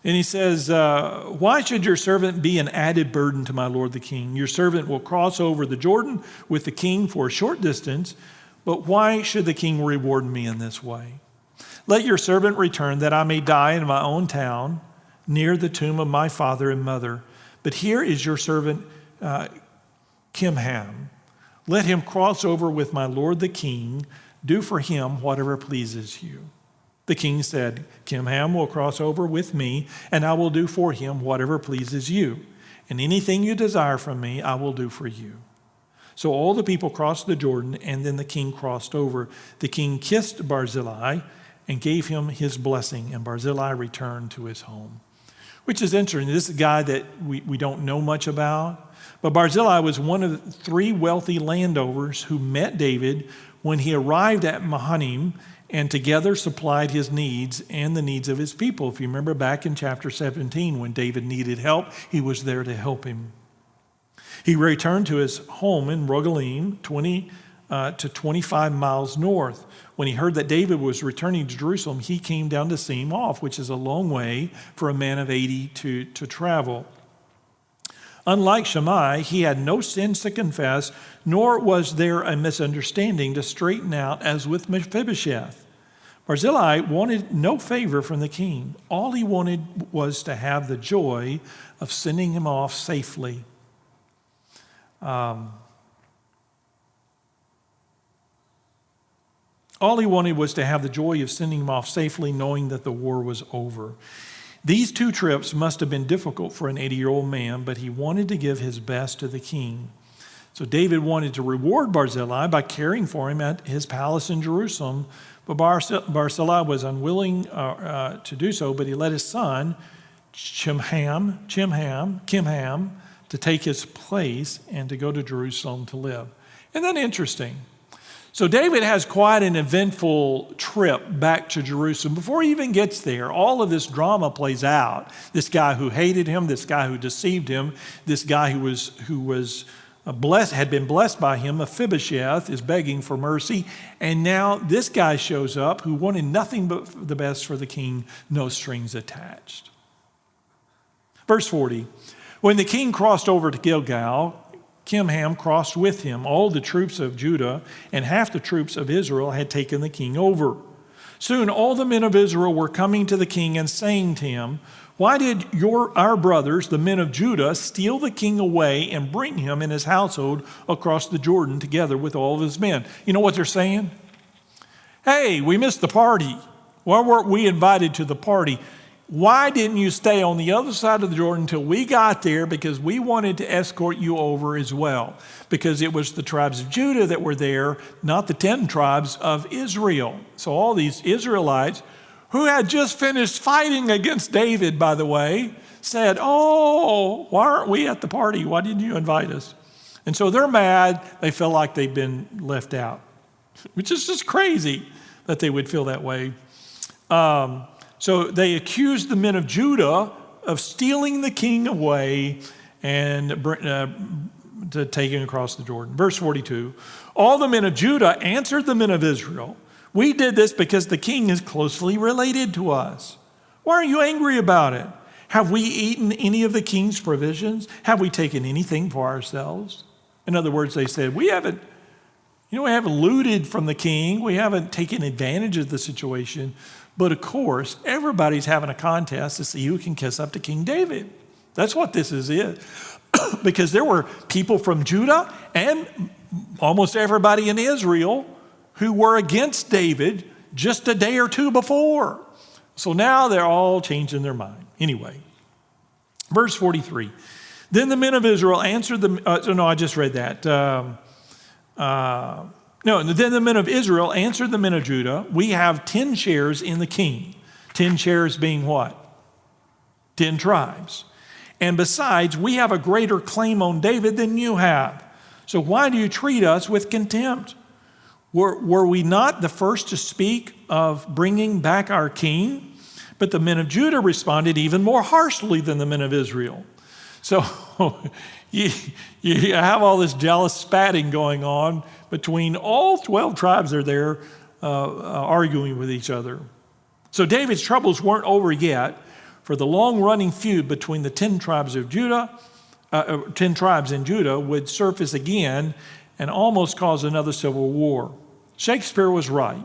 And he says, why should your servant be an added burden to my lord the king? Your servant will cross over the Jordan with the king for a short distance, but why should the king reward me in this way? Let your servant return that I may die in my own town near the tomb of my father and mother. But here is your servant Kimham. Let him cross over with my lord the king. Do for him whatever pleases you. The king said, Kimham will cross over with me, and I will do for him whatever pleases you. And anything you desire from me, I will do for you. So all the people crossed the Jordan, and then the king crossed over. The king kissed Barzillai and gave him his blessing, and Barzillai returned to his home. Which is interesting. This is a guy that we don't know much about. But Barzillai was one of 3 wealthy landowners who met David when he arrived at Mahanaim, and together supplied his needs and the needs of his people. If you remember back in chapter 17, when David needed help, he was there to help him. He returned to his home in Rogelim, 20 to 25 miles north. When he heard that David was returning to Jerusalem, he came down to see him off, which is a long way for a man of 80 to travel. Unlike Shammai, he had no sins to confess, nor was there a misunderstanding to straighten out as with Mephibosheth. Barzillai wanted no favor from the king. All he wanted was to have the joy of sending him off safely. All he wanted was to have the joy of sending him off safely, knowing that the war was over. These 2 trips must have been difficult for an 80-year-old man, but he wanted to give his best to the king. So David wanted to reward Barzillai by caring for him at his palace in Jerusalem, but Barzillai was unwilling to do so, but he let his son, Kimham, to take his place and to go to Jerusalem to live. Isn't that interesting? So David has quite an eventful trip back to Jerusalem. Before he even gets there, all of this drama plays out. This guy who hated him, this guy who deceived him, this guy who was had been blessed by him, Mephibosheth, is begging for mercy. And now this guy shows up who wanted nothing but the best for the king, no strings attached. Verse 40, when the king crossed over to Gilgal, Kimham crossed with him. All the troops of Judah and half the troops of Israel had taken the king over. Soon all the men of Israel were coming to the king and saying to him, why did our brothers, the men of Judah, steal the king away and bring him and his household across the Jordan together with all of his men? You know what they're saying? Hey, we missed the party. Why weren't we invited to the party? Why didn't you stay on the other side of the Jordan until we got there? Because we wanted to escort you over as well. Because it was the tribes of Judah that were there, not the 10 tribes of Israel. So all these Israelites, who had just finished fighting against David, by the way, said, oh, why aren't we at the party? Why didn't you invite us? And so they're mad. They feel like they've been left out, which is just crazy that they would feel that way. So they accused the men of Judah of stealing the king away and to take him across the Jordan. Verse 42, all the men of Judah answered the men of Israel, we did this because the king is closely related to us. Why are you angry about it? Have we eaten any of the king's provisions? Have we taken anything for ourselves? In other words, they said, we haven't looted from the king. We haven't taken advantage of the situation. But of course, everybody's having a contest to see who can kiss up to King David. That's what this is. Because there were people from Judah and almost everybody in Israel who were against David, just a day or two before. So now they're all changing their mind. Anyway, verse 43. Then the men of Israel answered I just read that. Then the men of Israel answered the men of Judah, we have 10 shares in the king. 10 shares being what? 10 tribes. And besides, we have a greater claim on David than you have. So why do you treat us with contempt? Were we not the first to speak of bringing back our king? But the men of Judah responded even more harshly than the men of Israel. So you have all this jealous spatting going on between all 12 tribes are there arguing with each other. So David's troubles weren't over yet, for the long-running feud between the 10 tribes in Judah would surface again and almost cause another civil war. Shakespeare was right.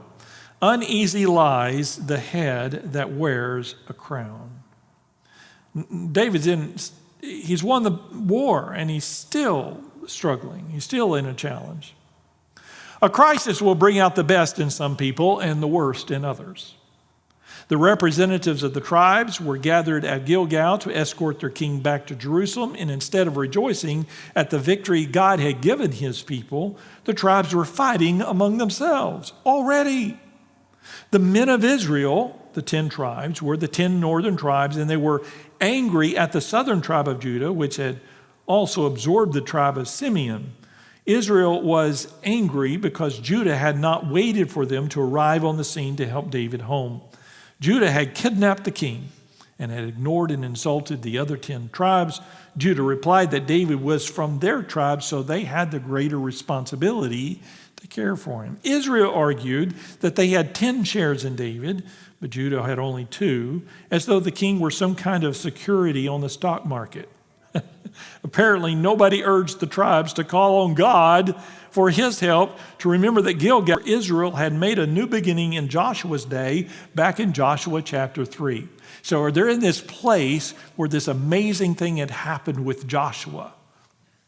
Uneasy lies the head that wears a crown. He's won the war, and he's still struggling. He's still in a challenge. A crisis will bring out the best in some people and the worst in others. The representatives of the tribes were gathered at Gilgal to escort their king back to Jerusalem, and instead of rejoicing at the victory God had given his people, the tribes were fighting among themselves already. The men of Israel, the 10 tribes, were the 10 northern tribes, and they were angry at the southern tribe of Judah, which had also absorbed the tribe of Simeon. Israel was angry because Judah had not waited for them to arrive on the scene to help David home. Judah had kidnapped the king and had ignored and insulted the other 10 tribes. Judah replied that David was from their tribe, so they had the greater responsibility to care for him. Israel argued that they had 10 shares in David, but Judah had only 2, as though the king were some kind of security on the stock market. Apparently, nobody urged the tribes to call on God for his help, to remember that Gilgal, Israel had made a new beginning in Joshua's day, back in Joshua chapter 3. So they're in this place where this amazing thing had happened with Joshua.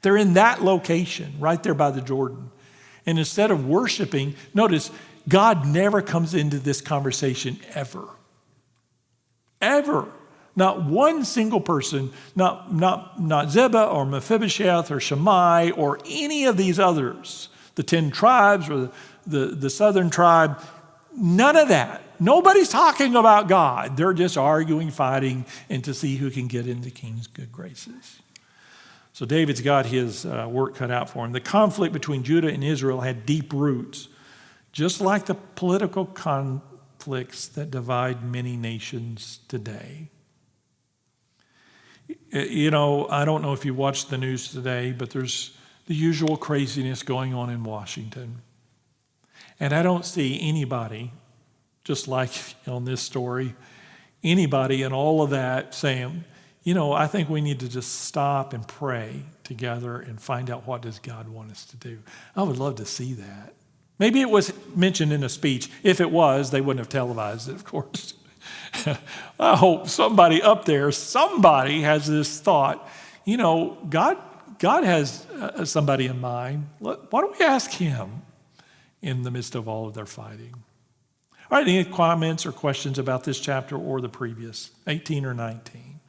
They're in that location, right there by the Jordan. And instead of worshiping, notice, God never comes into this conversation ever. Ever. Not one single person, not Ziba or Mephibosheth or Shammai or any of these others, the 10 tribes or the southern tribe, none of that. Nobody's talking about God. They're just arguing, fighting, and to see who can get into the king's good graces. So David's got his work cut out for him. The conflict between Judah and Israel had deep roots, just like the political conflicts that divide many nations today. You know, I don't know if you watched the news today, but there's the usual craziness going on in Washington. And I don't see anybody, just like on this story, anybody in all of that saying, you know, I think we need to just stop and pray together and find out what does God want us to do. I would love to see that. Maybe it was mentioned in a speech. If it was, they wouldn't have televised it, of course. I hope somebody up there, somebody has this thought, you know, God has somebody in mind. Why don't we ask him in the midst of all of their fighting? All right, any comments or questions about this chapter or the previous, 18 or 19?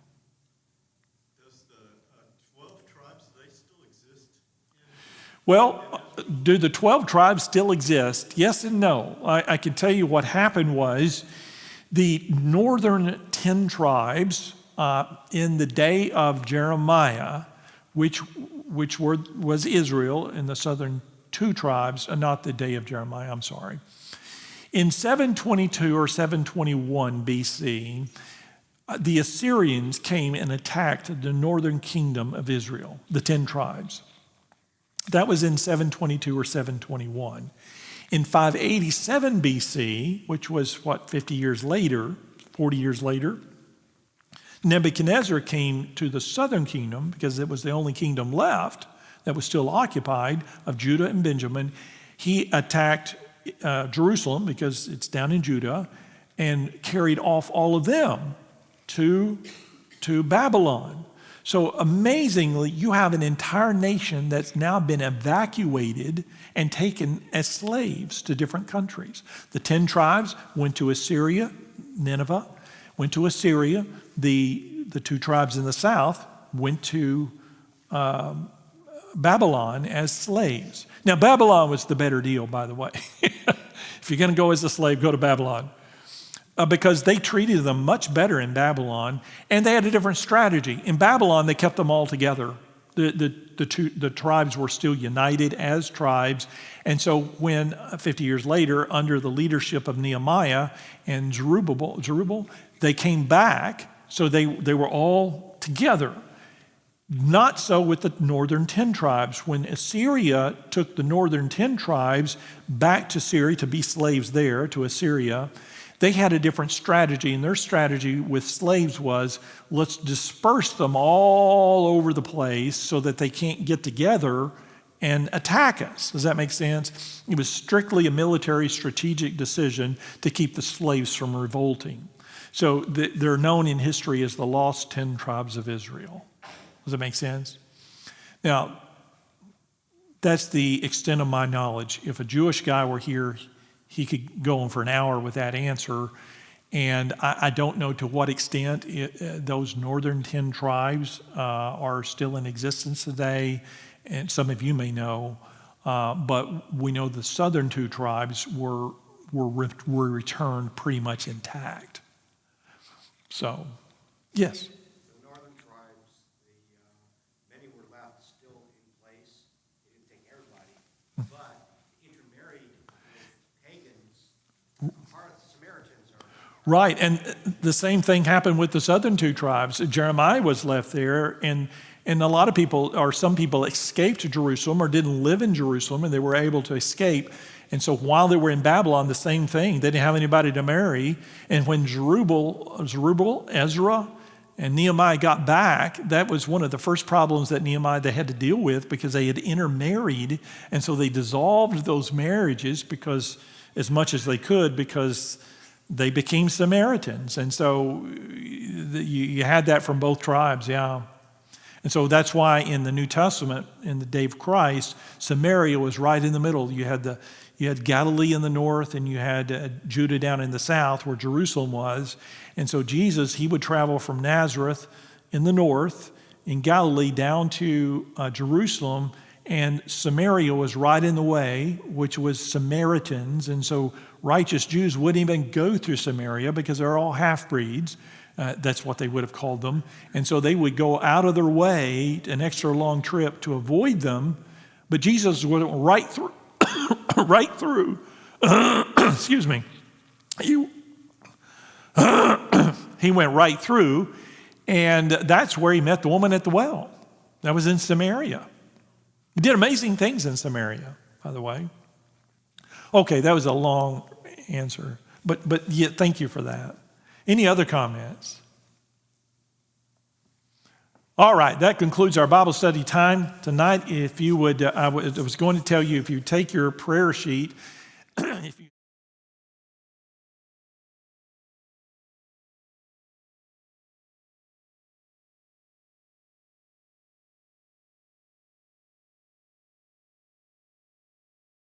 Does the 12 tribes, do they still exist? Well, do the 12 tribes still exist? Yes and no. I can tell you what happened was the northern 10 tribes in the day of Jeremiah, which was Israel, and the southern 2 tribes, not the day of Jeremiah, I'm sorry. In 722 or 721 BC, the Assyrians came and attacked the northern kingdom of Israel, the 10 tribes. That was in 722 or 721. In 587 BC, which was 50 years later, 40 years later, Nebuchadnezzar came to the southern kingdom because it was the only kingdom left that was still occupied of Judah and Benjamin. He attacked Jerusalem because it's down in Judah and carried off all of them to Babylon. So amazingly, you have an entire nation that's now been evacuated and taken as slaves to different countries. The 10 tribes went to Assyria, Nineveh, went to Assyria. The 2 tribes in the south went to Babylon as slaves. Now, Babylon was the better deal, by the way. If you're going to go as a slave, go to Babylon. Because they treated them much better in Babylon, and they had a different strategy. In Babylon, they kept them all together. The tribes were still united as tribes. And so when 50 years later, under the leadership of Nehemiah and Zerubbabel, they came back, so they were all together. Not so with the northern 10 tribes. When Assyria took the northern 10 tribes back to Syria to be slaves there, to Assyria, they had a different strategy, and their strategy with slaves was, let's disperse them all over the place so that they can't get together and attack us. Does that make sense? It was strictly a military strategic decision to keep the slaves from revolting. So they're known in history as the lost 10 tribes of Israel. Does that make sense? Now, that's the extent of my knowledge. If a Jewish guy were here, he could go on for an hour with that answer. And I don't know to what extent those northern 10 tribes are still in existence today. And some of you may know. But we know the southern 2 tribes were returned pretty much intact. So, yes? The northern tribes, many were left still in place. They didn't take everybody, but intermarried with pagans. Part of the Samaritans are. Right, and the same thing happened with the southern 2 tribes. Jeremiah was left there, and a lot of people, or some people, escaped to Jerusalem or didn't live in Jerusalem, and they were able to escape. And so while they were in Babylon, the same thing. They didn't have anybody to marry. And when Zerubbabel, Ezra, and Nehemiah got back, that was one of the first problems that they had to deal with, because they had intermarried. And so they dissolved those marriages because, as much as they could, because they became Samaritans. And so you had that from both tribes, yeah. And so that's why in the New Testament, in the day of Christ, Samaria was right in the middle. You had Galilee in the north, and you had Judah down in the south where Jerusalem was. And so Jesus, he would travel from Nazareth in the north, in Galilee, down to Jerusalem, and Samaria was right in the way, which was Samaritans. And so righteous Jews wouldn't even go through Samaria because they're all half-breeds. That's what they would have called them. And so they would go out of their way, an extra long trip, to avoid them. But Jesus went right through. Right through. Excuse me. He went right through, and that's where he met the woman at the well. That was in Samaria. He did amazing things in Samaria, by the way. Okay, that was a long answer, but yeah, thank you for that. Any other comments? All right, that concludes our Bible study time tonight. If you would, I was going to tell you, if you take your prayer sheet, if you